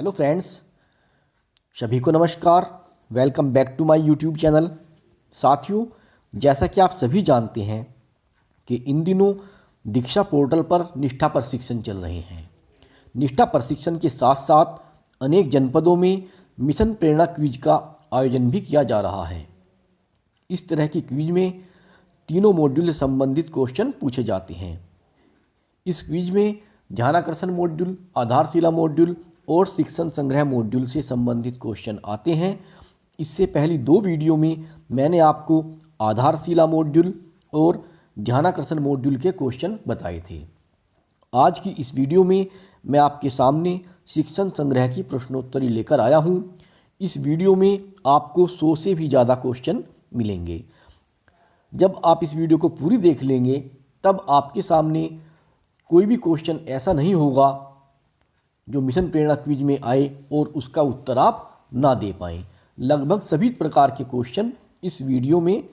Hello friends, सभी को नमस्कार। Welcome back to my YouTube channel. साथियों, जैसा कि आप सभी जानते हैं कि इन दिनों दीक्षा पोर्टल पर निष्ठा प्रशिक्षण चल रहे हैं। निष्ठा प्रशिक्षण के साथ साथ अनेक जनपदों में मिशन प्रेरणा क्विज का आयोजन भी किया जा रहा है। इस तरह की क्विज में तीनों मॉड्यूल से संबंधित क्वेश्चन पूछे जाते हैं। इस क्विज में ध्यानाकर्षण मॉड्यूल, आधारशिला मॉड्यूल और शिक्षण संग्रह मॉड्यूल से संबंधित क्वेश्चन आते हैं। इससे पहली दो वीडियो में मैंने आपको आधारशिला मॉड्यूल और ध्यानाकर्षण मॉड्यूल के क्वेश्चन बताए थे। आज की इस वीडियो में मैं आपके सामने शिक्षण संग्रह की प्रश्नोत्तरी लेकर आया हूँ। इस वीडियो में आपको 100 से भी ज़्यादा क्वेश्चन मिलेंगे। जब आप इस वीडियो को पूरी देख लेंगे तब आपके सामने कोई भी क्वेश्चन ऐसा नहीं होगा जो मिशन प्रेरणा क्विज में आए और उसका उत्तर आप ना दे पाएँ। लगभग सभी प्रकार के क्वेश्चन इस वीडियो में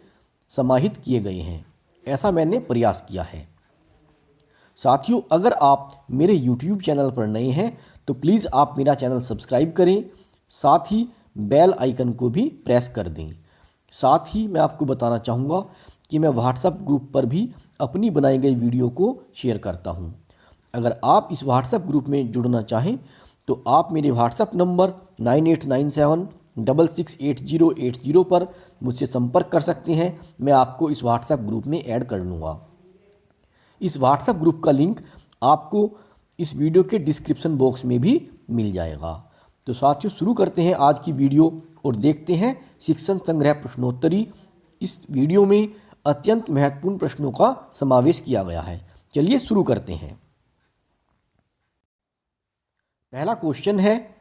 समाहित किए गए हैं। ऐसा मैंने प्रयास किया है। साथियों, अगर आप मेरे YouTube चैनल पर नए हैं तो प्लीज़ आप मेरा चैनल सब्सक्राइब करें, साथ ही बेल आइकन को भी प्रेस कर दें। साथ ही मैं आपको बताना चाहूँगा कि मैं व्हाट्सएप ग्रुप पर भी अपनी बनाई गई वीडियो को शेयर करता हूँ। अगर आप इस व्हाट्सएप ग्रुप में जुड़ना चाहें तो आप मेरे व्हाट्सएप नंबर 9897668080 पर मुझसे संपर्क कर सकते हैं। मैं आपको इस व्हाट्सएप ग्रुप में ऐड कर लूँगा। इस व्हाट्सएप ग्रुप का लिंक आपको इस वीडियो के डिस्क्रिप्शन बॉक्स में भी मिल जाएगा। तो साथियों, शुरू करते हैं आज की वीडियो और देखते हैं शिक्षण संग्रह प्रश्नोत्तरी। इस वीडियो में अत्यंत महत्वपूर्ण प्रश्नों का समावेश किया गया है। चलिए शुरू करते हैं। पहला क्वेश्चन है,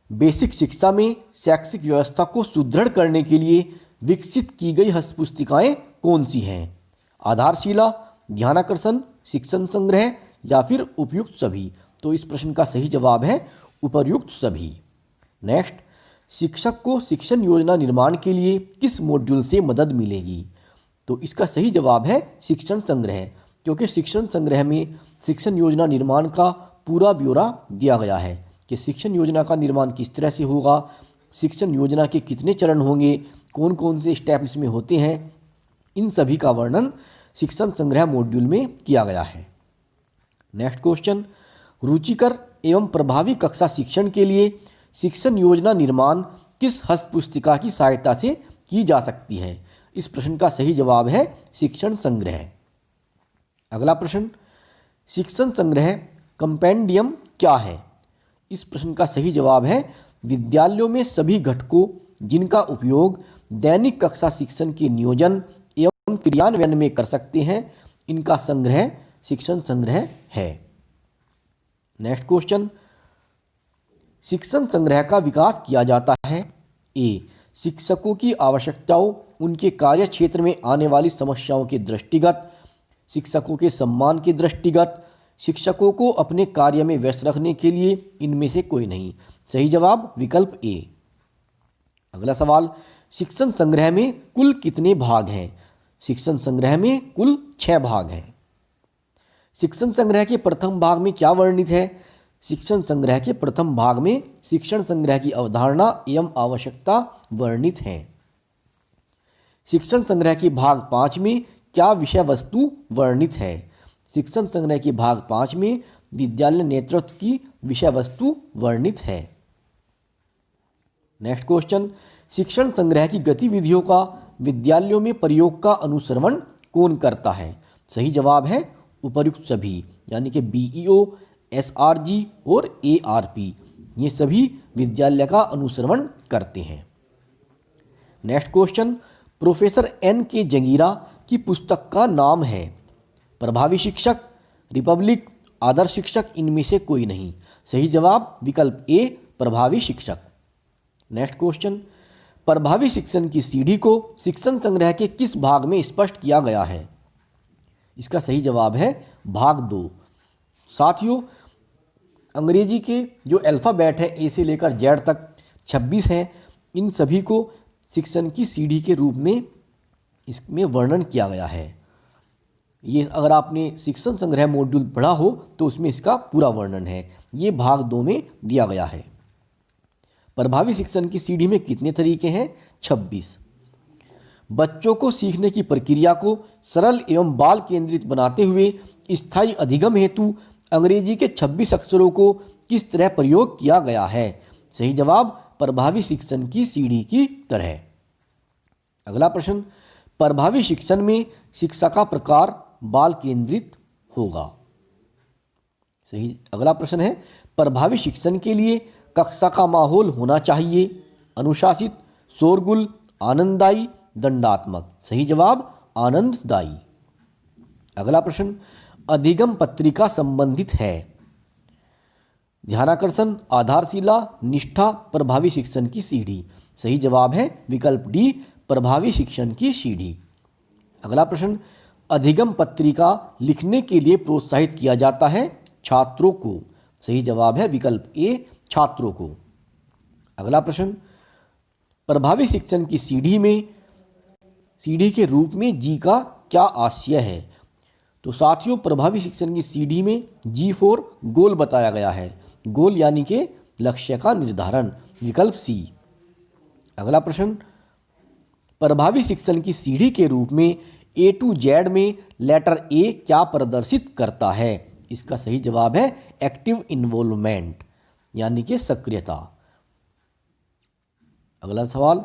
बेसिक शिक्षा में शैक्षिक व्यवस्था को सुदृढ़ करने के लिए विकसित की गई हस्तपुस्तिकाएं कौन सी हैं? आधारशिला, ध्यानाकर्षण, शिक्षण संग्रह या फिर उपयुक्त सभी? तो इस प्रश्न का सही जवाब है उपयुक्त सभी। नेक्स्ट, शिक्षक को शिक्षण योजना निर्माण के लिए किस मॉड्यूल से मदद मिलेगी? तो इसका सही जवाब है शिक्षण संग्रह, क्योंकि शिक्षण संग्रह में शिक्षण योजना निर्माण का पूरा ब्यौरा दिया गया है कि शिक्षण योजना का निर्माण किस तरह से होगा, शिक्षण योजना के कितने चरण होंगे, कौन कौन से स्टेप इसमें होते हैं। इन सभी का वर्णन शिक्षण संग्रह मॉड्यूल में किया गया है। नेक्स्ट क्वेश्चन, रुचिकर एवं प्रभावी कक्षा शिक्षण के लिए शिक्षण योजना निर्माण किस हस्तपुस्तिका की सहायता से की जा सकती है? इस प्रश्न का सही जवाब है शिक्षण संग्रह। अगला प्रश्न, शिक्षण संग्रह कंपेंडियम क्या है? इस प्रश्न का सही जवाब है विद्यालयों में सभी घटकों जिनका उपयोग दैनिक कक्षा शिक्षण के नियोजन एवं क्रियान्वयन में कर सकते हैं, इनका संग्रह शिक्षण संग्रह है। नेक्स्ट क्वेश्चन, शिक्षण संग्रह का विकास किया जाता है ए, शिक्षकों की आवश्यकताओं, उनके कार्य क्षेत्र में आने वाली समस्याओं के दृष्टिगत, शिक्षकों के सम्मान के दृष्टिगत, शिक्षकों को अपने कार्य में व्यस्त रखने के लिए, इनमें से कोई नहीं। सही जवाब विकल्प ए। अगला सवाल, शिक्षण संग्रह में कुल कितने भाग हैं? शिक्षण संग्रह में कुल 6 भाग हैं। शिक्षण संग्रह के प्रथम भाग में क्या वर्णित है? शिक्षण संग्रह के प्रथम भाग में शिक्षण संग्रह की अवधारणा एवं आवश्यकता वर्णित है। शिक्षण संग्रह के भाग 5 में क्या विषय वस्तु वर्णित है? शिक्षण संग्रह के भाग 5 में विद्यालय नेतृत्व की विषय वस्तु वर्णित है। नेक्स्ट क्वेश्चन, शिक्षण संग्रह की गतिविधियों का विद्यालयों में प्रयोग का अनुश्रवण कौन करता है? सही जवाब है उपर्युक्त सभी, यानी कि BEO, SRG और ARP, ये सभी विद्यालय का अनुश्रवण करते हैं। Next question, professor N.K. Jungheera की पुस्तक का नाम है? प्रभावी शिक्षक, रिपब्लिक, आदर्श शिक्षक, इनमें से कोई नहीं। सही जवाब विकल्प ए, प्रभावी शिक्षक। नेक्स्ट क्वेश्चन, प्रभावी शिक्षण की सीढ़ी को शिक्षण संग्रह के किस भाग में स्पष्ट किया गया है? इसका सही जवाब है भाग 2। साथियों, अंग्रेजी के जो अल्फ़ाबेट है ए से लेकर जेड तक 26 हैं, इन सभी को शिक्षण की सीढ़ी के रूप में इसमें वर्णन किया गया है। ये अगर आपने शिक्षण संग्रह मॉड्यूल पढ़ा हो तो उसमें इसका पूरा वर्णन है। ये भाग 2 में दिया गया है। प्रभावी शिक्षण की सीढ़ी में कितने तरीके हैं? 26। बच्चों को सीखने की प्रक्रिया को सरल एवं बाल केंद्रित बनाते हुए स्थायी अधिगम हेतु अंग्रेजी के 26 अक्षरों को किस तरह प्रयोग किया गया है? सही जवाब प्रभावी शिक्षण की सीढ़ी की तरह। अगला प्रश्न, प्रभावी शिक्षण में शिक्षा का प्रकार बाल केंद्रित होगा। सही। अगला प्रश्न है, प्रभावी शिक्षण के लिए कक्षा का माहौल होना चाहिए अनुशासित, शोरगुल, आनंददायी, दंडात्मक। सही जवाब आनंददायी। अगला प्रश्न, अधिगम पत्रिका संबंधित है ध्यानाकर्षण, आधारशिला, निष्ठा, प्रभावी शिक्षण की सीढ़ी। सही जवाब है विकल्प डी, प्रभावी शिक्षण की सीढ़ी। अगला प्रश्न, अधिगम पत्रिका लिखने के लिए प्रोत्साहित किया जाता है छात्रों को। सही जवाब है विकल्प ए, छात्रों को। अगला प्रश्न, प्रभावी शिक्षण की सीढ़ी के रूप में जी का क्या आशय है? तो साथियों, प्रभावी शिक्षण की सीढ़ी में G4 गोल बताया गया है। गोल यानी कि लक्ष्य का निर्धारण, विकल्प सी। अगला प्रश्न, प्रभावी शिक्षण की सीढ़ी के रूप में A to Z में लेटर ए क्या प्रदर्शित करता है? इसका सही जवाब है एक्टिव इन्वॉल्वमेंट यानी कि सक्रियता। अगला सवाल,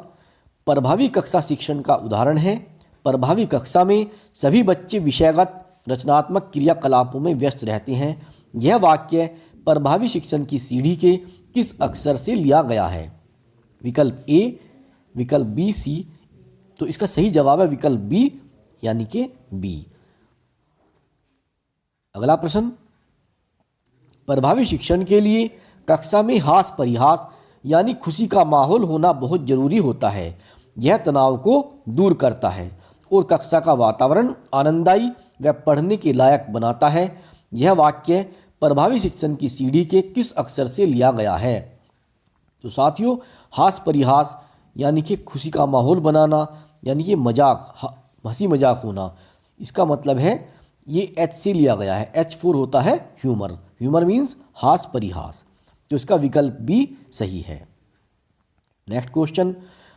प्रभावी कक्षा शिक्षण का उदाहरण है प्रभावी कक्षा में सभी बच्चे विषयगत रचनात्मक क्रियाकलापों में व्यस्त रहते हैं। यह वाक्य प्रभावी शिक्षण की सीढ़ी के किस अक्षर से लिया गया है? विकल्प ए, विकल्प बी, सी। तो इसका सही जवाब है विकल्प बी यानी कि बी। अगला प्रश्न, प्रभावी शिक्षण के लिए कक्षा में हास परिहास यानी खुशी का माहौल होना बहुत जरूरी होता है। यह तनाव को दूर करता है और कक्षा का वातावरण आनंददायी व पढ़ने के लायक बनाता है। यह वाक्य प्रभावी शिक्षण की सीढ़ी के किस अक्षर से लिया गया है? तो साथियों, हास परिहास यानी कि खुशी का माहौल बनाना यानी कि मजाक, हंसी मजाक होना, इसका मतलब है ये H से लिया गया है। H4 होता है ह्यूमर। ह्यूमर मीन्स हास परिहास। तो इसका विकल्प बी सही है। नेक्स्ट क्वेश्चन,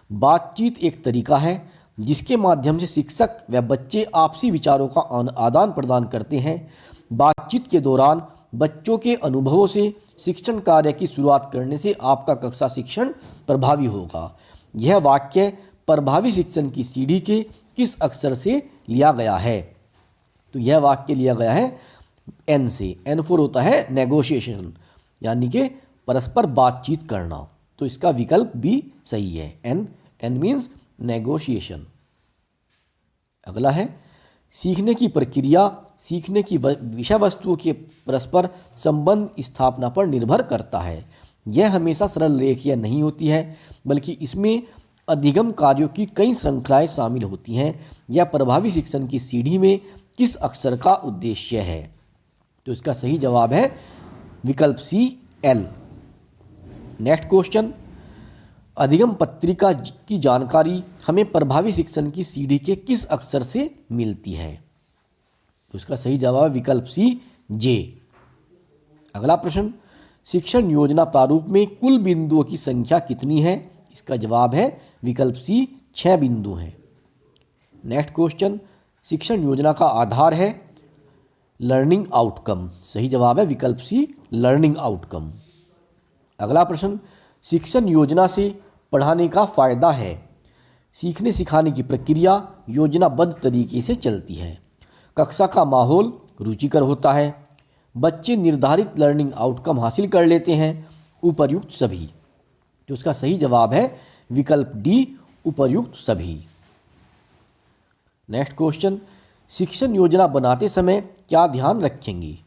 बातचीत एक तरीका है जिसके माध्यम से शिक्षक व बच्चे आपसी विचारों का आदान प्रदान करते हैं। बातचीत के दौरान बच्चों के अनुभवों से शिक्षण कार्य की शुरुआत करने से आपका कक्षा शिक्षण प्रभावी होगा। यह वाक्य प्रभावी शिक्षण की सीढ़ी के किस अक्षर से लिया गया है? तो यह वाक्य लिया गया है N से। N4 होता है नेगोशिएशन यानी कि परस्पर बातचीत करना। तो इसका विकल्प बी सही है। N means negotiation. अगला है, सीखने की प्रक्रिया सीखने की विषय वस्तुओं के परस्पर संबंध स्थापना पर निर्भर करता है। यह हमेशा सरल रेखीय नहीं होती है बल्कि इसमें अधिगम कार्यों की कई श्रृंखलाएं शामिल होती हैं। यह प्रभावी शिक्षण की सीढ़ी में किस अक्षर का उद्देश्य है? तो इसका सही जवाब है विकल्प सी, एल। नेक्स्ट क्वेश्चन, अधिगम पत्रिका की जानकारी हमें प्रभावी शिक्षण की सीढ़ी के किस अक्षर से मिलती है? तो इसका सही जवाब विकल्प सी, जे। अगला प्रश्न, शिक्षण योजना प्रारूप में कुल बिंदुओं की संख्या कितनी है? इसका जवाब है विकल्प सी, 6 बिंदु हैं। नेक्स्ट क्वेश्चन, शिक्षण योजना का आधार है लर्निंग आउटकम। सही जवाब है विकल्प सी, लर्निंग आउटकम। अगला प्रश्न, शिक्षण योजना से पढ़ाने का फायदा है सीखने सिखाने की प्रक्रिया योजनाबद्ध तरीके से चलती है, कक्षा का माहौल रुचिकर होता है, बच्चे निर्धारित लर्निंग आउटकम हासिल कर लेते हैं, उपर्युक्त सभी। तो उसका सही जवाब है विकल्प डी, उपर्युक्त सभी। नेक्स्ट क्वेश्चन, शिक्षण योजना बनाते समय क्या ध्यान रखेंगे?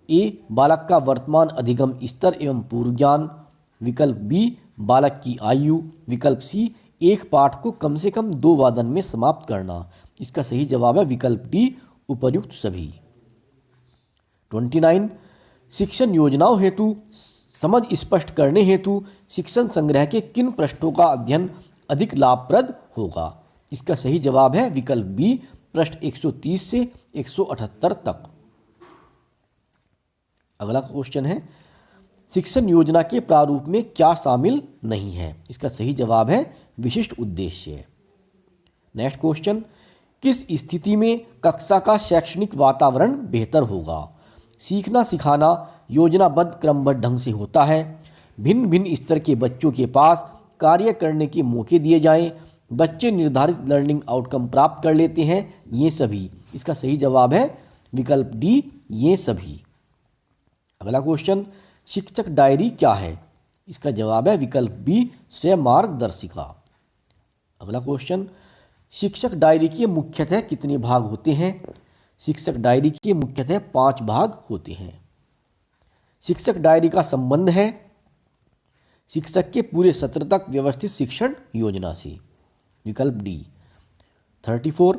ए, बालक का वर्तमान अधिगम स्तर एवं पूर्व ज्ञान। विकल्प बी, बालक की आयु। विकल्प सी, एक पाठ को कम से कम 2 वादन में समाप्त करना। इसका सही जवाब है विकल्प डी, उपर्युक्त सभी। 29, शिक्षण योजनाओं हेतु समझ स्पष्ट करने हेतु शिक्षण संग्रह के किन पृष्ठों का अध्ययन अधिक लाभप्रद होगा? इसका सही जवाब है विकल्प बी, पृष्ठ 130 से 178 तक। अगला क्वेश्चन है, शिक्षण योजना के प्रारूप में क्या शामिल नहीं है? इसका सही जवाब है विशिष्ट उद्देश्य। नेक्स्ट क्वेश्चन, किस स्थिति में कक्षा का शैक्षणिक वातावरण बेहतर होगा? सीखना सिखाना योजनाबद्ध क्रमबद्ध ढंग से होता है, भिन्न भिन्न स्तर के बच्चों के पास कार्य करने के मौके दिए जाएं, बच्चे निर्धारित लर्निंग आउटकम प्राप्त कर लेते हैं, ये सभी। इसका सही जवाब है विकल्प डी, ये सभी। अगला क्वेश्चन, शिक्षक डायरी क्या है? इसका जवाब है विकल्प बी, स्वयं मार्गदर्शिका। अगला क्वेश्चन, शिक्षक डायरी के मुख्यतः कितने भाग होते हैं? शिक्षक डायरी के मुख्यतः 5 भाग होते हैं। शिक्षक डायरी का संबंध है शिक्षक के पूरे सत्र तक व्यवस्थित शिक्षण योजना से, विकल्प डी। 34,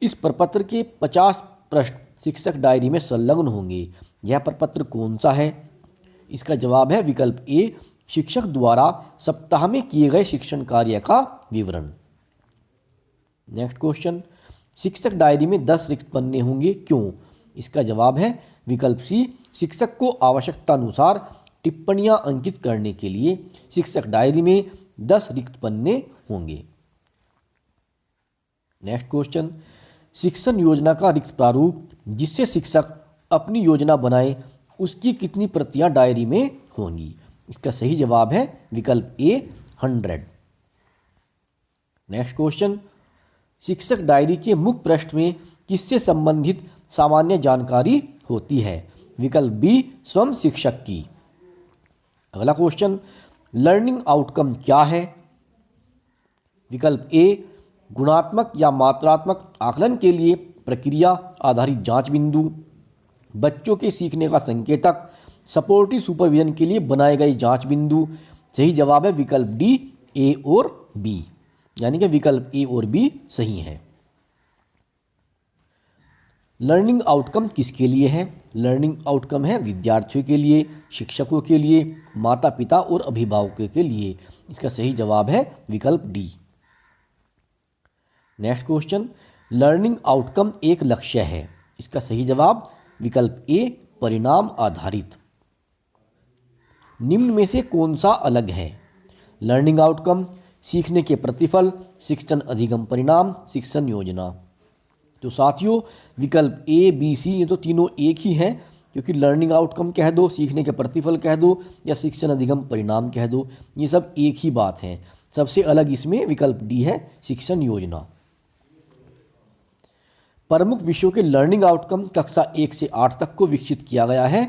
इस प्रपत्र के 50 प्रश्न शिक्षक डायरी में संलग्न होंगे, यह प्रपत्र कौन सा है? इसका जवाब है विकल्प ए, शिक्षक द्वारा सप्ताह में किए गए शिक्षण कार्य का विवरण। नेक्स्ट क्वेश्चन, शिक्षक डायरी में 10 रिक्त पन्ने होंगे, क्यों? इसका जवाब है विकल्प सी, शिक्षक को आवश्यकतानुसार टिप्पणियां अंकित करने के लिए शिक्षक डायरी में 10 रिक्त पन्ने होंगे। नेक्स्ट क्वेश्चन, शिक्षण योजना का रिक्त प्रारूप जिससे शिक्षक अपनी योजना बनाए उसकी कितनी प्रतियां डायरी में होंगी? इसका सही जवाब है विकल्प ए, 100। नेक्स्ट क्वेश्चन, शिक्षक डायरी के मुख्य पृष्ठ में किससे संबंधित सामान्य जानकारी होती है? विकल्प बी, स्वयं शिक्षक की। अगला क्वेश्चन, लर्निंग आउटकम क्या है? विकल्प ए, गुणात्मक या मात्रात्मक आकलन के लिए प्रक्रिया आधारित जांच बिंदु, बच्चों के सीखने का संकेतक, सपोर्टिव सुपरविजन के लिए बनाए गए जांच बिंदु। सही जवाब है विकल्प डी, ए और बी, यानी कि विकल्प ए और बी सही है। लर्निंग आउटकम किसके लिए है? लर्निंग आउटकम है विद्यार्थियों के लिए, शिक्षकों के लिए, माता पिता और अभिभावकों के लिए। इसका सही जवाब है विकल्प D. Next question, learning outcome एक लक्ष्य है। इसका सही जवाब विकल्प ए, परिणाम आधारित। निम्न में से कौन सा अलग है? लर्निंग आउटकम, सीखने के प्रतिफल, शिक्षण अधिगम परिणाम, शिक्षण योजना। तो साथियों, विकल्प ए, बी, सी ये तो तीनों एक ही हैं, क्योंकि लर्निंग आउटकम कह दो, सीखने के प्रतिफल कह दो या शिक्षण अधिगम परिणाम कह दो, ये सब एक ही बात है। सबसे अलग इसमें विकल्प डी है, शिक्षण योजना। प्रमुख विषयों के लर्निंग आउटकम कक्षा 1 से 8 तक को विकसित किया गया है।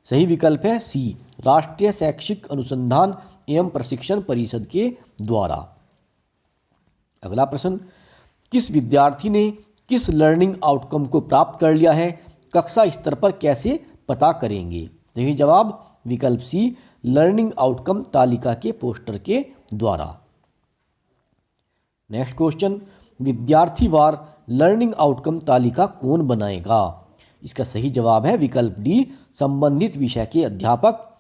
सही विकल्प है सी, राष्ट्रीय शैक्षिक अनुसंधान एवं प्रशिक्षण परिषद के द्वारा। अगला प्रश्न, किस विद्यार्थी ने किस लर्निंग आउटकम को प्राप्त कर लिया है, कक्षा स्तर पर कैसे पता करेंगे? सही जवाब विकल्प सी, लर्निंग आउटकम तालिका के पोस्टर के द्वारा। नेक्स्ट क्वेश्चन, विद्यार्थीवार लर्निंग आउटकम तालिका कौन बनाएगा? इसका सही जवाब है विकल्प डी, संबंधित विषय के अध्यापक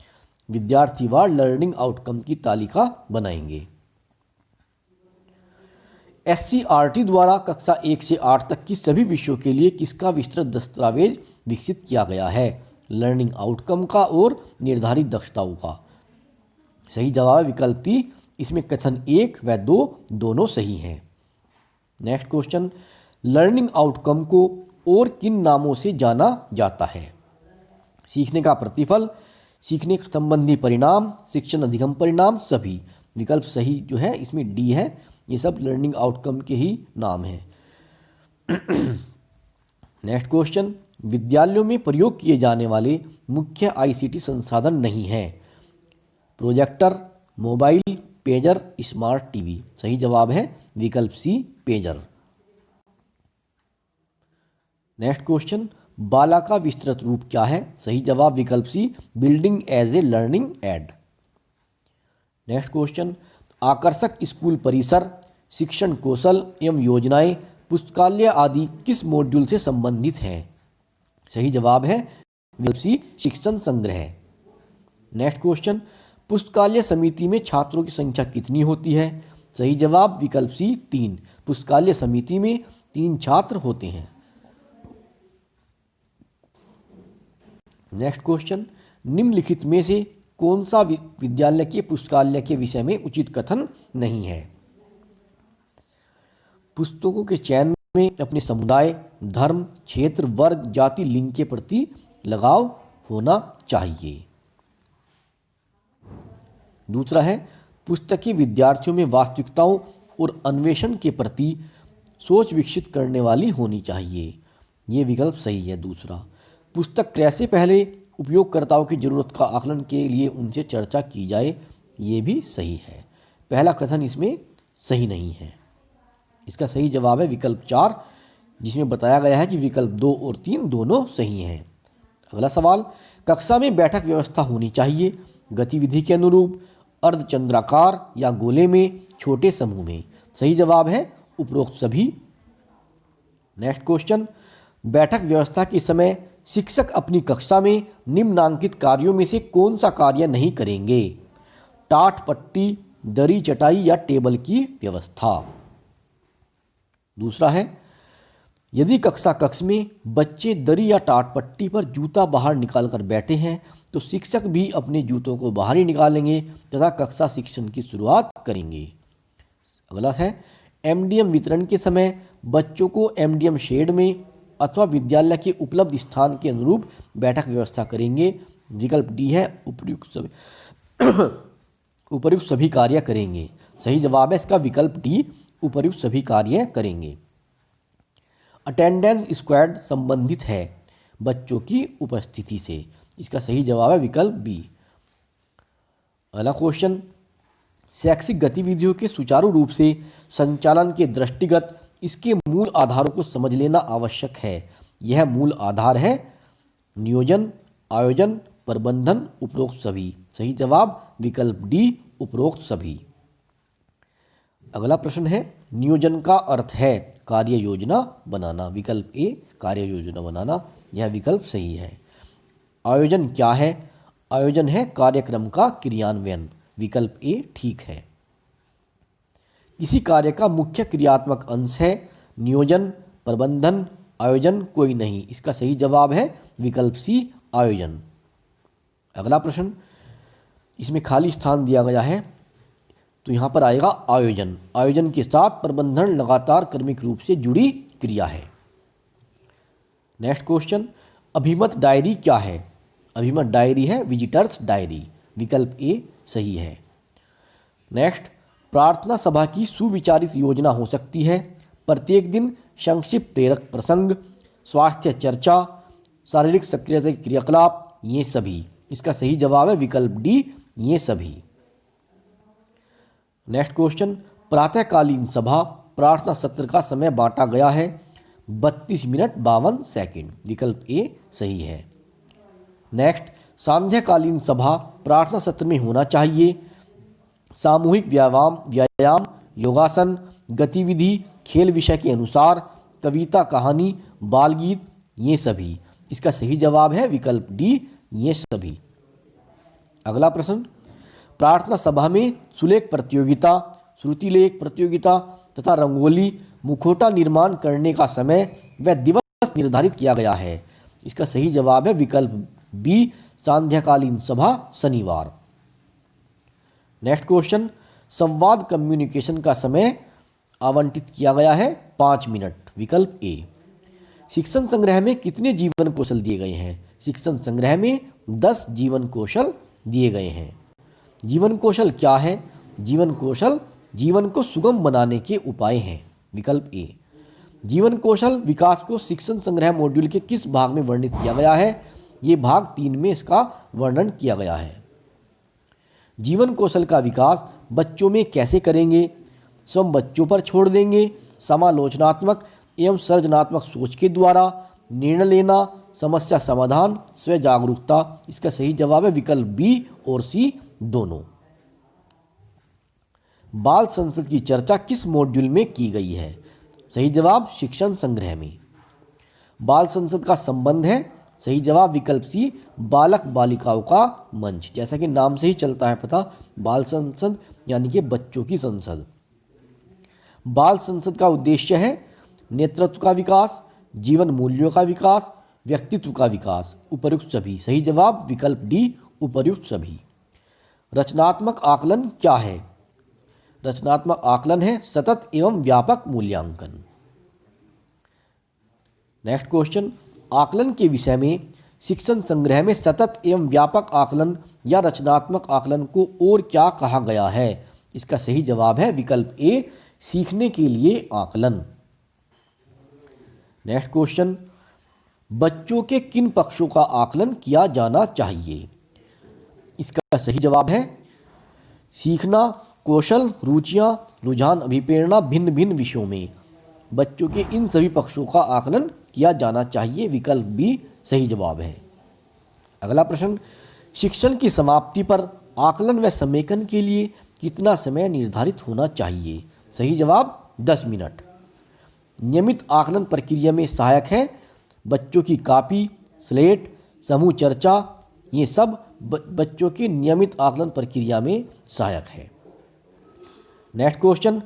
विद्यार्थीवार लर्निंग आउटकम की तालिका बनाएंगे। एससीईआरटी द्वारा कक्षा 1 से 8 तक की सभी विषयों के लिए किसका विस्तृत दस्तावेज विकसित किया गया है? लर्निंग आउटकम का और निर्धारित दक्षताओं का। सही जवाब विकल्प डी, इसमें कथन 1 व 2 दोनों सही हैं। नेक्स्ट क्वेश्चन, लर्निंग आउटकम को और किन नामों से जाना जाता है? सीखने का प्रतिफल, सीखने संबंधी परिणाम, शिक्षण अधिगम परिणाम, सभी। विकल्प सही जो है इसमें डी है, ये सब लर्निंग आउटकम के ही नाम हैं। नेक्स्ट क्वेश्चन, विद्यालयों में प्रयोग किए जाने वाले मुख्य आईसीटी संसाधन नहीं हैं? Projector, mobile, pager, smart TV. सही जवाब है विकल्प C, pager. Next question, BaLA का विस्तृत रूप क्या है? सही जवाब विकल्प C, building as a learning aid. Next question, आकर्षक स्कूल परिसर, शिक्षण कौशल एवं योजनाएं, पुस्तकालय आदि किस मॉड्यूल से संबंधित हैं? सही जवाब है विकल्प सी, शिक्षण संग्रह। नेक्स्ट क्वेश्चन, पुस्तकालय समिति में छात्रों की संख्या कितनी होती है? सही जवाब विकल्प सी, 3। पुस्तकालय समिति में 3 छात्र होते हैं। नेक्स्ट क्वेश्चन, निम्नलिखित में से कौन सा विद्यालय के पुस्तकालय के विषय में उचित कथन नहीं है? पुस्तकों के चयन में अपने समुदाय, धर्म, क्षेत्र, वर्ग, जाति, लिंग के प्रति लगाव होना चाहिए। दूसरा है, पुस्तकें विद्यार्थियों में वास्तविकताओं और अन्वेषण के प्रति सोच विकसित करने वाली होनी चाहिए। ये विकल्प सही है। दूसरा, पुस्तक क्रय से पहले उपयोगकर्ताओं की जरूरत का आकलन के लिए उनसे चर्चा की जाए, ये भी सही है। पहला कथन इसमें सही नहीं है। इसका सही जवाब है विकल्प 4, जिसमें बताया गया है कि विकल्प 2 और 3 दोनों सही हैं। अगला सवाल, कक्षा में बैठक व्यवस्था होनी चाहिए गतिविधि के अनुरूप, अर्धचंद्राकार या गोले में, छोटे समूह में। सही जवाब है उपरोक्त सभी। नेक्स्ट क्वेश्चन, बैठक व्यवस्था के समय शिक्षक अपनी कक्षा में निम्नांकित कार्यों में से कौन सा कार्य नहीं करेंगे? टाट पट्टी, दरी चटाई या टेबल की व्यवस्था। दूसरा है, यदि कक्षा कक्ष में बच्चे दरी या टाट पट्टी पर जूता बाहर निकालकर बैठे हैं तो शिक्षक भी अपने जूतों को बाहर ही निकालेंगे तथा कक्षा शिक्षण की शुरुआत करेंगे। अगला है, एमडीएम वितरण के समय बच्चों को एमडीएम शेड में अथवा विद्यालय के उपलब्ध स्थान के अनुरूप बैठक व्यवस्था करेंगे। विकल्प डी है उपर्युक्त सभी कार्य करेंगे। सही जवाब है इसका विकल्प डी, उपर्युक्त सभी कार्य करेंगे। अटेंडेंस स्क्वाड संबंधित है बच्चों की उपस्थिति से। इसका सही जवाब है विकल्प बी। अगला क्वेश्चन, शैक्षिक गतिविधियों के सुचारू रूप से संचालन के दृष्टिगत इसके मूल आधारों को समझ लेना आवश्यक है। यह मूल आधार है नियोजन, आयोजन, प्रबंधन, उपरोक्त सभी। सही जवाब विकल्प डी, उपरोक्त सभी। अगला प्रश्न है, नियोजन का अर्थ है कार्य योजना बनाना। विकल्प ए, कार्य योजना बनाना। यह विकल्प सही है। आयोजन क्या है? आयोजन है कार्यक्रम का क्रियान्वयन। विकल्प ए ठीक है। किसी कार्य का मुख्य क्रियात्मक अंश है नियोजन, प्रबंधन, आयोजन, कोई नहीं। इसका सही जवाब है विकल्प सी, आयोजन। अगला प्रश्न, इसमें खाली स्थान दिया गया है तो यहाँ पर आएगा आयोजन। आयोजन के साथ प्रबंधन लगातार क्रमिक रूप से जुड़ी क्रिया है। नेक्स्ट क्वेश्चन, अभिमत डायरी क्या है? अभिमत डायरी है विजिटर्स डायरी। विकल्प ए सही है। नेक्स्ट, प्रार्थना सभा की सुविचारित योजना हो सकती है प्रत्येक दिन संक्षिप्त प्रेरक प्रसंग, स्वास्थ्य चर्चा, शारीरिक सक्रियता के क्रियाकलाप, ये सभी। इसका सही जवाब है विकल्प डी, ये सभी। नेक्स्ट क्वेश्चन, प्रातःकालीन सभा प्रार्थना सत्र का समय बांटा गया है 32 मिनट 52 सेकंड। विकल्प ए सही है। नेक्स्ट, सांध्यकालीन सभा प्रार्थना सत्र में होना चाहिए सामूहिक व्यायाम, योगासन, गतिविधि, खेल विषय के अनुसार, कविता, कहानी, बाल गीत, ये सभी। इसका सही जवाब है विकल्प डी, ये सभी। अगला प्रश्न, प्रार्थना सभा में सुलेख प्रतियोगिता, श्रुतिलेख प्रतियोगिता तथा रंगोली मुखौटा निर्माण करने का समय व दिवस निर्धारित किया गया है। इसका सही जवाब है विकल्प बी, सांध्यकालीन सभा शनिवार। नेक्स्ट क्वेश्चन, संवाद कम्युनिकेशन का समय आवंटित किया गया है 5 मिनट। विकल्प ए। शिक्षण संग्रह में कितने जीवन कौशल दिए गए हैं? शिक्षण संग्रह में 10 जीवन कौशल दिए गए हैं। जीवन कौशल क्या है? जीवन कौशल जीवन को सुगम बनाने के उपाय हैं। विकल्प ए। जीवन कौशल विकास को शिक्षण संग्रह मॉड्यूल के किस भाग में वर्णित किया गया है? ये भाग 3 में इसका वर्णन किया गया है। जीवन कौशल का विकास बच्चों में कैसे करेंगे? स्वयं बच्चों पर छोड़ देंगे, समालोचनात्मक एवं सृजनात्मक सोच के द्वारा, निर्णय लेना, समस्या समाधान, स्व जागरूकता। इसका सही जवाब है विकल्प बी और सी दोनों। बाल संसद की चर्चा किस मॉड्यूल में की गई है? सही जवाब शिक्षण संग्रह में। बाल संसद का संबंध है, सही जवाब विकल्प सी, बालक बालिकाओं का मंच। जैसा कि नाम से ही चलता है पता, बाल संसद यानी कि बच्चों की संसद। बाल संसद का उद्देश्य है नेतृत्व का विकास, जीवन मूल्यों का विकास, व्यक्तित्व का विकास, उपर्युक्त सभी। सही जवाब विकल्प डी, उपर्युक्त सभी। रचनात्मक आकलन क्या है? रचनात्मक आकलन है सतत एवं व्यापक मूल्यांकन। नेक्स्ट क्वेश्चन, आकलन के विषय में शिक्षण संग्रह में सतत एवं व्यापक आकलन या रचनात्मक आकलन को और क्या कहा गया है? इसका सही जवाब है विकल्प ए, सीखने के लिए आकलन। नेक्स्ट क्वेश्चन, बच्चों के किन पक्षों का आकलन किया जाना चाहिए? इसका सही जवाब है सीखना, कौशल, रुचियां, रुझान, अभिप्रेरणा भिन्न भिन्न विषयों में। बच्चों के इन सभी पक्षों का आकलन किया जाना चाहिए, विकल्प बी सही जवाब है। अगला प्रश्न, शिक्षण की समाप्ति पर आकलन व समेकन के लिए कितना समय निर्धारित होना चाहिए? सही जवाब 10 मिनट। नियमित आकलन प्रक्रिया में सहायक है बच्चों की कॉपी, स्लेट, समूह चर्चा, ये सब बच्चों की नियमित आकलन प्रक्रिया में सहायक है। नेक्स्ट क्वेश्चन,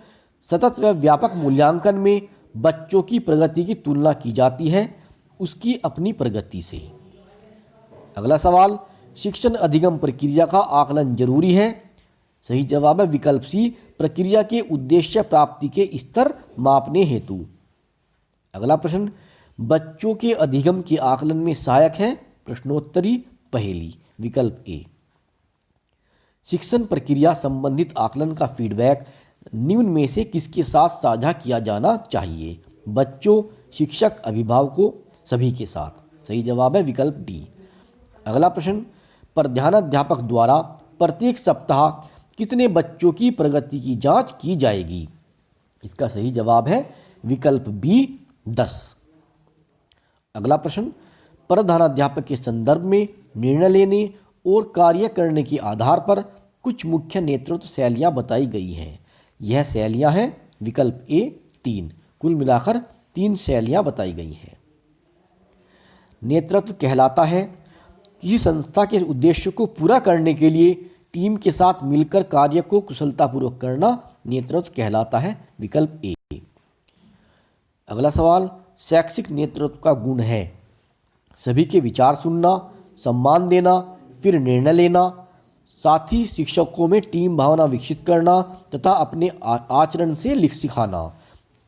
सतत व व्यापक मूल्यांकन में बच्चों की प्रगति की तुलना की जाती है उसकी अपनी प्रगति से। अगला सवाल, शिक्षण अधिगम प्रक्रिया का आकलन जरूरी है? सही जवाब है विकल्प सी, प्रक्रिया के उद्देश्य प्राप्ति के स्तर मापने हेतु। अगला प्रश्न, बच्चों के अधिगम के आकलन में सहायक है प्रश्नोत्तरी पहेली, विकल्प ए। शिक्षण प्रक्रिया संबंधित आकलन का फीडबैक निम्न में से किसके साथ साझा किया जाना चाहिए? बच्चों, शिक्षक, अभिभावकों, सभी के साथ। सही जवाब है विकल्प डी। अगला प्रश्न, प्रधानाध्यापक द्वारा प्रत्येक सप्ताह कितने बच्चों की प्रगति की जांच की जाएगी? इसका सही जवाब है विकल्प बी 10। अगला प्रश्न, प्रधानाध्यापक के संदर्भ में निर्णय लेने और कार्य करने के आधार पर कुछ मुख्य नेतृत्व शैलियां बताई गई हैं। यह शैलियां हैं विकल्प ए 3। कुल मिलाकर 3 शैलियां बताई गई हैं। नेतृत्व कहलाता है किसी संस्था के उद्देश्य को पूरा करने के लिए टीम के साथ मिलकर कार्य को कुशलतापूर्वक करना नेतृत्व कहलाता है, विकल्प ए। अगला सवाल, शैक्षिक नेतृत्व का गुण है सभी के विचार सुनना, सम्मान देना, फिर निर्णय लेना, साथ ही शिक्षकों में टीम भावना विकसित करना तथा अपने आचरण से सिखाना,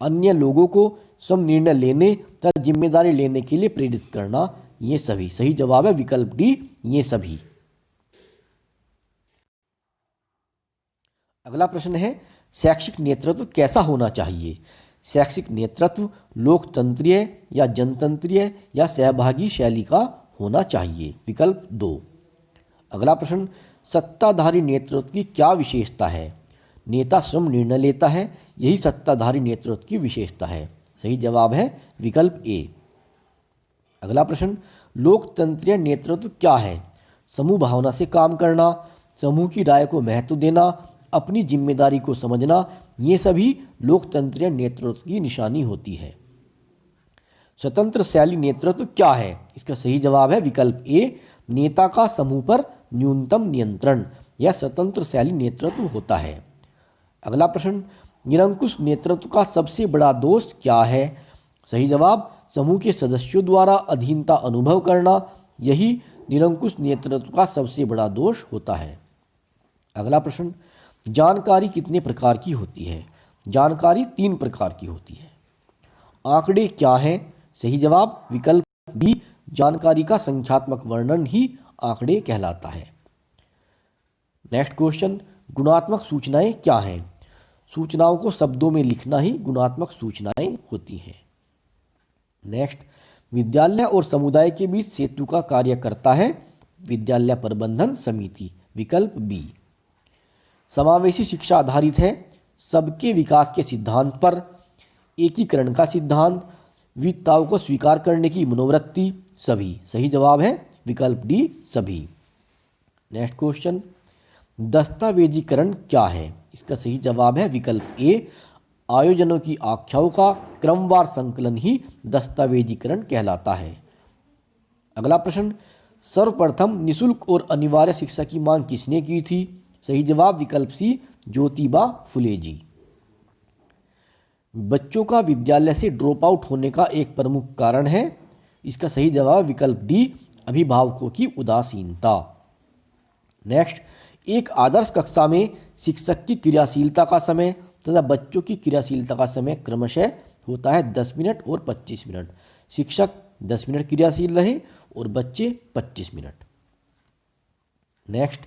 अन्य लोगों को स्वयं निर्णय लेने तथा जिम्मेदारी लेने के लिए प्रेरित करना, ये सभी। सही जवाब है विकल्प डी, ये सभी। अगला प्रश्न है, शैक्षिक नेतृत्व कैसा होना चाहिए? शैक्षिक नेतृत्व लोकतंत्रीय या जनतंत्रीय या सहभागी शैली का होना चाहिए, विकल्प 2। अगला प्रश्न, सत्ताधारी नेतृत्व की क्या विशेषता है? नेता स्वयं निर्णय लेता है, यही सत्ताधारी नेतृत्व की विशेषता है। सही जवाब है विकल्प ए। अगला प्रश्न, लोकतंत्रीय नेतृत्व क्या है? समूह भावना से काम करना, समूह की राय को महत्व देना, अपनी जिम्मेदारी को समझना, ये सभी लोकतंत्रीय नेतृत्व की निशानी होती है। स्वतंत्र शैली नेतृत्व क्या है? इसका सही जवाब है विकल्प ए, नेता का समूह पर न्यूनतम नियंत्रण या स्वतंत्र शैली नेतृत्व होता है। अगला प्रश्न, निरंकुश नेतृत्व का सबसे बड़ा दोष क्या है? सही जवाब, समूह के सदस्यों द्वारा अधीनता अनुभव करना, यही निरंकुश नेतृत्व का सबसे बड़ा दोष होता है। अगला प्रश्न, जानकारी कितने प्रकार की होती है? जानकारी 3 प्रकार की होती है। आंकड़े क्या हैं? सही जवाब विकल्प बी, जानकारी का संख्यात्मक वर्णन ही आंकड़े कहलाता है। नेक्स्ट क्वेश्चन, गुणात्मक सूचनाएं क्या हैं? सूचनाओं को शब्दों में लिखना ही गुणात्मक सूचनाएं होती हैं। नेक्स्ट, विद्यालय और समुदाय के बीच सेतु का कार्य करता है विद्यालय प्रबंधन समिति, विकल्प बी। समावेशी शिक्षा आधारित है सबके विकास के सिद्धांत पर, एकीकरण का सिद्धांत, विविधताओं को स्वीकार करने की मनोवृत्ति, सभी। सही जवाब है विकल्प डी, सभी। नेक्स्ट क्वेश्चन, दस्तावेजीकरण क्या है? इसका सही जवाब है विकल्प ए, आयोजनों की आख्याओं का क्रमवार संकलन ही दस्तावेजीकरण कहलाता है। अगला प्रश्न, सर्वप्रथम निःशुल्क और अनिवार्य शिक्षा की मांग किसने की थी? सही जवाब विकल्प सी, ज्योतिबा फुले जी। बच्चों का विद्यालय से ड्रॉप आउट होने का एक प्रमुख कारण है इसका सही जवाब है विकल्प डी, अभिभावकों की उदासीनता। नेक्स्ट, एक आदर्श कक्षा में शिक्षक की क्रियाशीलता का समय तथा बच्चों की क्रियाशीलता का समय क्रमशः होता है 10 मिनट और 25 मिनट। शिक्षक 10 मिनट क्रियाशील रहे और बच्चे 25 मिनट। नेक्स्ट,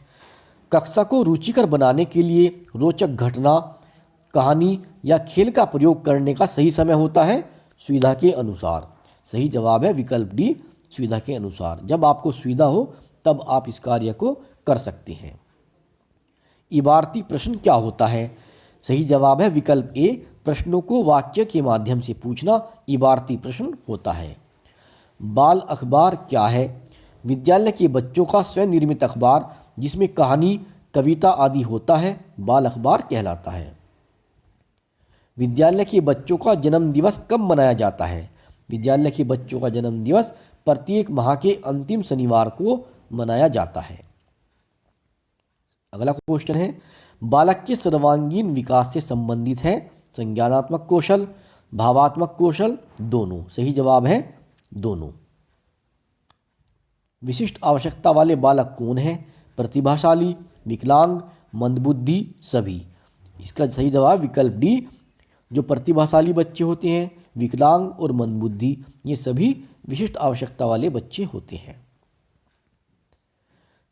कक्षा को रुचिकर बनाने के लिए रोचक घटना, कहानी या खेल का प्रयोग करने का सही समय होता है सुविधा के अनुसार। सही जवाब है विकल्प डी, सुविधा के अनुसार। जब आपको सुविधा हो तब आप इस कार्य को कर सकते हैं। इबारती प्रश्न क्या होता है? सही जवाब है विकल्प ए, प्रश्नों को वाक्य के माध्यम से पूछना इबारती प्रश्न होता है। बाल अखबार क्या है? विद्यालय के बच्चों का स्वयं निर्मित अखबार जिसमें कहानी, कविता आदि होता है बाल अखबार कहलाता है। विद्यालय के बच्चों का जन्म दिवस कब मनाया जाता है? विद्यालय के बच्चों का जन्म दिवस प्रत्येक माह के अंतिम शनिवार को मनाया जाता है। अगला क्वेश्चन है, बालक के सर्वांगीण विकास से संबंधित है संज्ञानात्मक कौशल, भावात्मक कौशल, दोनों। सही जवाब है दोनों। विशिष्ट आवश्यकता वाले बालक कौन है? प्रतिभाशाली, विकलांग, मंदबुद्धि, सभी। इसका सही जवाब विकल्प डी, जो प्रतिभाशाली बच्चे होते हैं, विकलांग और मंदबुद्धि, ये सभी विशिष्ट आवश्यकता वाले बच्चे होते हैं।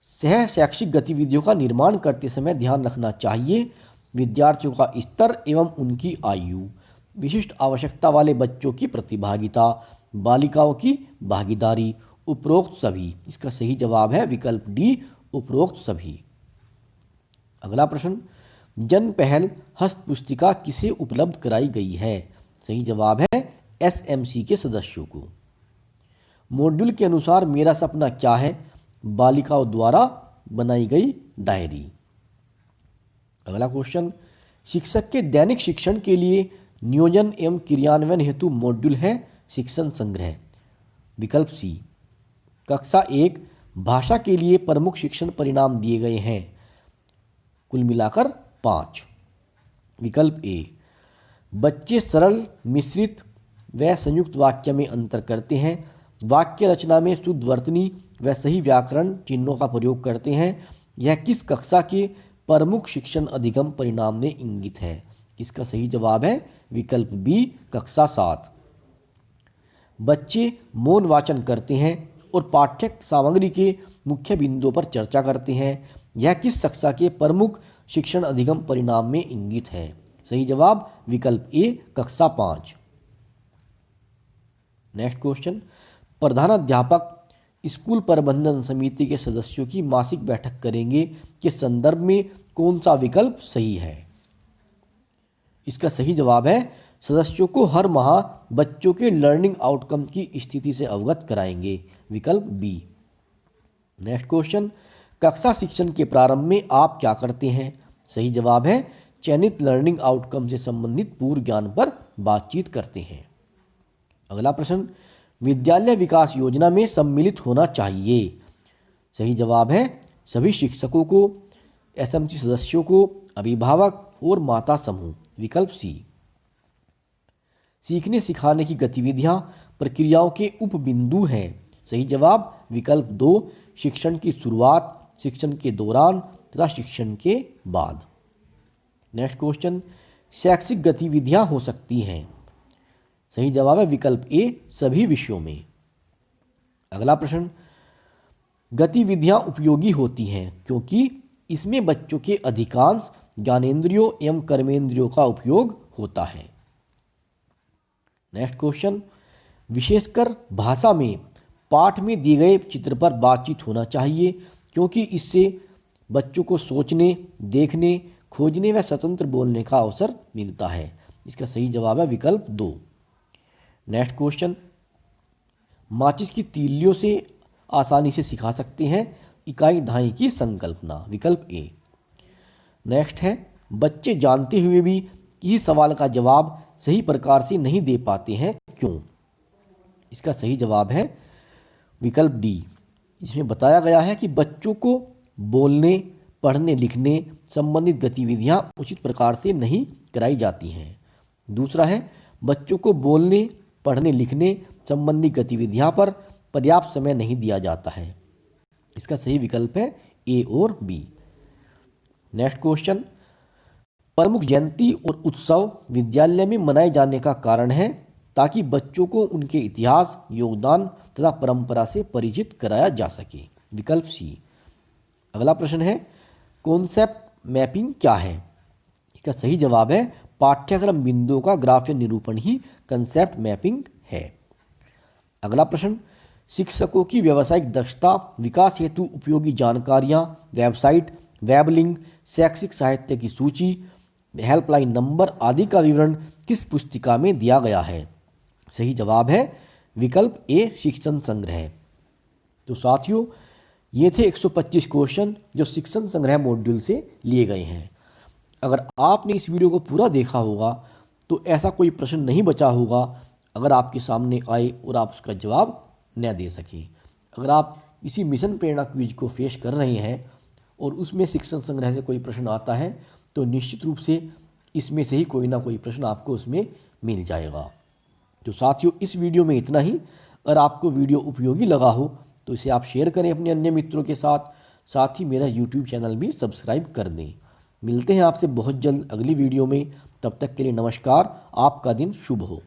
सह शैक्षिक गतिविधियों का निर्माण करते समय ध्यान रखना चाहिए विद्यार्थियों का स्तर एवं उनकी आयु, विशिष्ट आवश्यकता वाले बच्चों की प्रतिभागिता, बालिकाओं की भागीदारी, उपरोक्त सभी। इसका सही जवाब है विकल्प डी, उपरोक्त सभी। अगला प्रश्न, जन पहल हस्त पुस्तिका किसे उपलब्ध कराई गई है? सही जवाब है एसएमसी के सदस्यों को। मॉड्यूल के अनुसार मेरा सपना क्या है? बालिकाओं द्वारा बनाई गई डायरी। अगला क्वेश्चन, शिक्षक के दैनिक शिक्षण के लिए नियोजन एवं क्रियान्वयन हेतु मॉड्यूल है शिक्षण संग्रह। विकल्प सी। कक्षा 1 भाषा के लिए प्रमुख शिक्षण परिणाम दिए गए हैं, कुल मिलाकर 5। विकल्प ए, बच्चे सरल, मिश्रित व संयुक्त वाक्य में अंतर करते हैं, वाक्य रचना में शुद्ध वर्तनी व सही व्याकरण चिन्हों का प्रयोग करते हैं। यह किस कक्षा के प्रमुख शिक्षण अधिगम परिणाम में इंगित है? इसका सही जवाब है विकल्प बी, कक्षा 7। बच्चे मौन वाचन करते हैं और पाठ्य सामग्री के मुख्य बिंदुओं पर चर्चा करते हैं। यह किस कक्षा के प्रमुख शिक्षण अधिगम परिणाम में इंगित है? सही जवाब विकल्प ए, कक्षा 5। नेक्स्ट क्वेश्चन, प्रधानाध्यापक स्कूल प्रबंधन समिति के सदस्यों की मासिक बैठक करेंगे के संदर्भ में कौन सा विकल्प सही है? इसका सही जवाब है सदस्यों को हर माह बच्चों के लर्निंग आउटकम की स्थिति से अवगत कराएंगे। विकल्प बी। नेक्स्ट क्वेश्चन, कक्षा शिक्षण के प्रारंभ में आप क्या करते हैं? सही जवाब है चयनित लर्निंग आउटकम से संबंधित पूर्व ज्ञान पर बातचीत करते हैं। अगला प्रश्न, विद्यालय विकास योजना में सम्मिलित होना चाहिए। सही जवाब है सभी शिक्षकों को, एसएमसी सदस्यों को, अभिभावक और माता समूह। विकल्प सी। सीखने सिखाने की गतिविधियां प्रक्रियाओं के उपबिंदु हैं। सही जवाब विकल्प 2, शिक्षण की शुरुआत, शिक्षण के दौरान तथा शिक्षण के बाद। नेक्स्ट क्वेश्चन, शैक्षिक गतिविधियां हो सकती हैं। सही जवाब है विकल्प ए, सभी विषयों में। अगला प्रश्न, गतिविधियां उपयोगी होती हैं क्योंकि इसमें बच्चों के अधिकांश ज्ञानेंद्रियों एवं कर्मेंद्रियों का उपयोग होता है। नेक्स्ट क्वेश्चन, विशेषकर भाषा में पाठ में दिए गए चित्र पर बातचीत होना चाहिए क्योंकि इससे बच्चों को सोचने, देखने, खोजने व स्वतंत्र बोलने का अवसर मिलता है। इसका सही जवाब है विकल्प 2। नेक्स्ट क्वेश्चन, माचिस की तीलियों से आसानी से सिखा सकते हैं इकाई धाई की संकल्पना। विकल्प ए। नेक्स्ट है, बच्चे जानते हुए भी किसी सवाल का जवाब सही प्रकार से नहीं दे पाते हैं, क्यों? इसका सही जवाब है विकल्प डी। इसमें बताया गया है कि बच्चों को बोलने, पढ़ने, लिखने संबंधित गतिविधियां उचित प्रकार से नहीं कराई जाती हैं। दूसरा है, बच्चों को बोलने, पढ़ने, लिखने संबंधी गतिविधियां पर पर्याप्त समय नहीं दिया जाता है। इसका सही विकल्प है ए और बी। नेक्स्ट क्वेश्चन, प्रमुख जयंती और उत्सव विद्यालय में मनाए जाने का कारण है ताकि बच्चों को उनके इतिहास, योगदान तथा परंपरा से परिचित कराया जा सके। विकल्प सी। अगला प्रश्न है, कॉन्सेप्ट मैपिंग क्या है? इसका सही जवाब है पाठ्यक्रम बिंदुओं का ग्राफीय निरूपण ही कॉन्सेप्ट मैपिंग है। अगला प्रश्न, शिक्षकों की व्यावसायिक दक्षता विकास हेतु उपयोगी जानकारियां, वेबसाइट, वेब लिंक, शैक्षिक साहित्य की सूची, हेल्पलाइन नंबर आदि का विवरण किस पुस्तिका में दिया गया है? सही जवाब है विकल्प ए, शिक्षण संग्रह। तो साथियों, ये थे 125 क्वेश्चन जो शिक्षण संग्रह मॉड्यूल से लिए गए हैं। अगर आपने इस वीडियो को पूरा देखा होगा तो ऐसा कोई प्रश्न नहीं बचा होगा अगर आपके सामने आए और आप उसका जवाब न दे सकें। अगर आप इसी मिशन प्रेरणा क्विज को फेस कर रहे हैं और उसमें शिक्षण संग्रह से कोई प्रश्न आता है तो निश्चित रूप से इसमें से ही कोई ना कोई प्रश्न आपको उसमें मिल जाएगा। तो साथियों, इस वीडियो में इतना ही। अगर आपको वीडियो उपयोगी लगा हो तो इसे आप शेयर करें अपने अन्य मित्रों के साथ ही मेरा यूट्यूब चैनल भी सब्सक्राइब कर दें। मिलते हैं आपसे बहुत जल्द अगली वीडियो में। तब तक के लिए नमस्कार। आपका दिन शुभ हो।